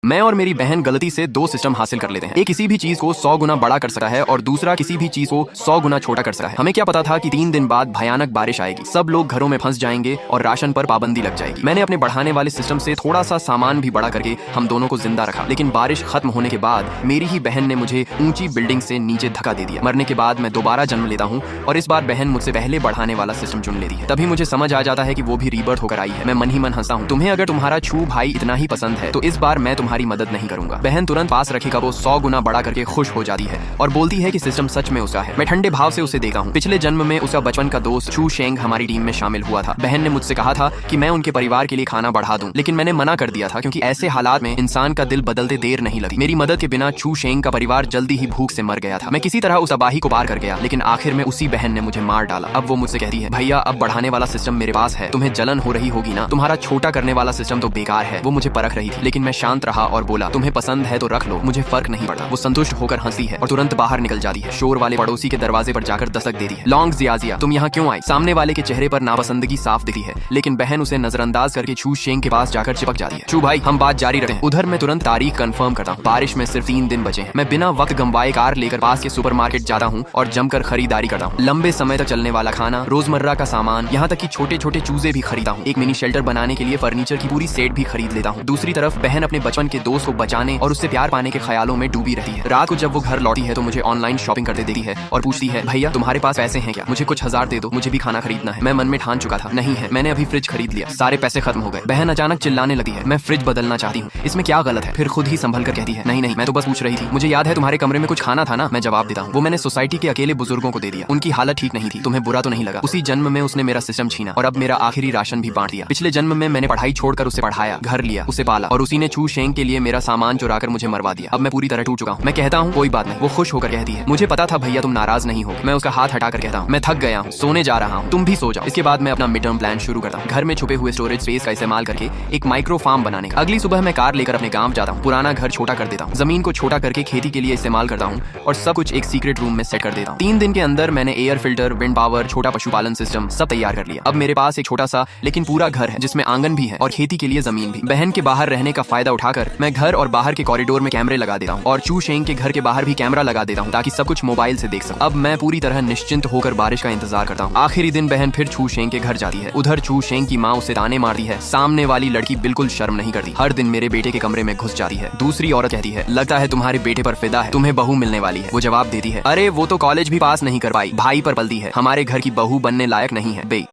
मैं और मेरी बहन गलती से दो सिस्टम हासिल कर लेते हैं। एक किसी भी चीज को 100 गुना बड़ा कर सकता है और दूसरा किसी भी चीज को 100 गुना छोटा कर सकता है। हमें क्या पता था कि 3 दिन बाद भयानक बारिश आएगी, सब लोग घरों में फंस जाएंगे और राशन पर पाबंदी लग जाएगी। मैंने अपने बढ़ाने वाले सिस्टम से थोड़ा सा सामान भी बड़ा करके हम दोनों को जिंदा रखा, लेकिन बारिश खत्म होने के बाद मेरी ही बहन ने मुझे ऊंची बिल्डिंग से नीचे धक्का दे दिया। मरने के बाद मैं दोबारा जन्म लेता हूँ और इस बार बहन मुझसे पहले बढ़ाने वाला सिस्टम चुन लेती है। तभी मुझे समझ आ जाता है कि वो भी रीबर्थ होकर आई है। मैं मन ही मन हंसता हूँ। तुम्हें अगर तुम्हारा छू भाई इतना ही पसंद है तो इस बार मैं तुम्हारी मदद नहीं करूंगा। बहन तुरंत पास रखेगा वो 100 गुना बड़ा करके खुश हो जाती है और बोलती है कि सिस्टम सच में उसका है। मैं ठंडे भाव से उसे देखा हूँ। पिछले जन्म में उसका बचपन का दोस्त छू शेंग हमारी टीम में शामिल हुआ था। बहन ने मुझसे कहा था कि मैं उनके परिवार के लिए खाना बढ़ा दूं, लेकिन मैंने मना कर दिया था क्योंकि ऐसे हालात में इंसान का दिल बदलते देर नहीं लगती। मेरी मदद के बिना छू शेंग का परिवार जल्दी ही भूख से मर गया था। मैं किसी तरह उस तबाही को पार कर गया, लेकिन आखिर में उसी बहन ने मुझे मार डाला। अब वो मुझसे कहती है, भैया अब बढ़ाने वाला सिस्टम मेरे पास है, तुम्हें जलन हो रही होगी ना, तुम्हारा छोटा करने वाला सिस्टम तो बेकार है। वो मुझे परख रही थी, लेकिन मैं शांत रहा और बोला, तुम्हें पसंद है तो रख लो, मुझे फर्क नहीं पड़ता। वो संतुष्ट होकर हंसी है और तुरंत बाहर निकल जाती है। शोर वाले पड़ोसी के दरवाजे पर जाकर दस्तक देती है। लॉन्ग जियाजिया, तुम यहाँ क्यों आई? सामने वाले के चेहरे पर नापसंदगी साफ दिखती है, लेकिन बहन उसे नजरअंदाज करके छू शेंग के पास जाकर चिपक जाती है। छू भाई, हम बात जारी रखते हैं। उधर मैं तुरंत तारीख कंफर्म करता हूँ। बारिश में सिर्फ 3 दिन बचे हैं। मैं बिना वक्त गंवाए कार लेकर पास के सुपरमार्केट जाता हूँ और जमकर खरीदारी करता हूँ। लंबे समय तक चलने वाला खाना, रोजमर्रा का सामान, यहाँ तक कि छोटे छोटे चूजे भी खरीदा हूँ। एक मिनी शेल्टर बनाने के लिए फर्नीचर की पूरी सेट भी खरीद लेता हूँ। दूसरी तरफ बहन अपने बचपन के दोस्त को बचाने और उससे प्यार पाने के ख्यालों में डूबी रहती है। रात को जब वो घर लौटी है तो मुझे ऑनलाइन शॉपिंग करते देखती है और पूछती है, भैया तुम्हारे पास पैसे हैं क्या? मुझे कुछ 1000 दे दो, मुझे भी खाना खरीदना है। मैं मन में ठान चुका था, नहीं है, मैंने अभी फ्रिज खरीद लिया, सारे पैसे खत्म हो गए। बहन अचानक चिल्लाने लगती है, मैं फ्रिज बदलना चाहती हूँ, इसमें क्या गलत है? फिर खुद ही संभल कर कहती है, नहीं नहीं, मैं तो बस पूछ रही थी, मुझे याद है तुम्हारे कमरे में कुछ खाना था ना। मैं जवाब देता हूँ, वो मैंने सोसाइटी के अकेले बुजुर्गों को दे दिया, उनकी हालत ठीक नहीं थी, तुम्हें बुरा तो नहीं लगा? उसी जन्म में उसने मेरा सिस्टम छीना और अब मेरा आखिरी राशन भी बांट दिया। पिछले जन्म में मैंने पढ़ाई छोड़कर उसे पढ़ाया, घर लिया, उसे पाला और उसी ने छू शेंग के लिए मेरा सामान चुराकर मुझे मरवा दिया। अब मैं पूरी तरह टूट चुका हूँ। मैं कहता हूँ कोई बात नहीं। वो खुश होकर कहती है, मुझे पता था भैया तुम नाराज नहीं हो। मैं उसका हाथ हटाकर कहता हूँ, मैं थक गया हूँ, सोने जा रहा हूँ, तुम भी सो जाओ। इसके बाद मैं अपना मिड टर्म प्लान शुरू करता हूँ, घर में छुपे हुए स्टोरेज स्पेस का इस्तेमाल करके एक माइक्रो फार्म बनाने का। अगली सुबह मैं कार लेकर अपने गांव जाता हूँ, पुराना घर छोटा कर देता हूँ, जमीन को छोटा करके खेती के लिए इस्तेमाल करता हूँ और सब कुछ एक सीक्रेट रूम में सेट कर देता हूँ। 3 दिन के अंदर मैंने एयर फिल्टर, विंड पावर, छोटा पशुपालन सिस्टम सब तैयार कर लिया। अब मेरे पास एक छोटा सा लेकिन पूरा घर है, जिसमें आंगन भी है और खेती के लिए जमीन भी। बहन के बाहर रहने का फायदा उठाकर मैं घर और बाहर के कॉरिडोर में कैमरे लगा देता हूँ और छू शेंग के घर के बाहर भी कैमरा लगा देता हूँ ताकि सब कुछ मोबाइल से देख सकूं। अब मैं पूरी तरह निश्चिंत होकर बारिश का इंतजार करता हूँ। आखिरी दिन बहन फिर छू शेंग के घर जाती है। उधर छू शेंग की माँ उसे ताने मारती है। सामने वाली लड़की बिल्कुल शर्म नहीं करती, हर दिन मेरे बेटे के कमरे में घुस जाती है। दूसरी औरत कहती है, लगता है तुम्हारे बेटे पर फिदा है, तुम्हें बहू मिलने वाली है। वो जवाब देती है, अरे वो तो कॉलेज भी पास नहीं कर पाई, भाई पर पलती है, हमारे घर की बहू बनने लायक नहीं है बे।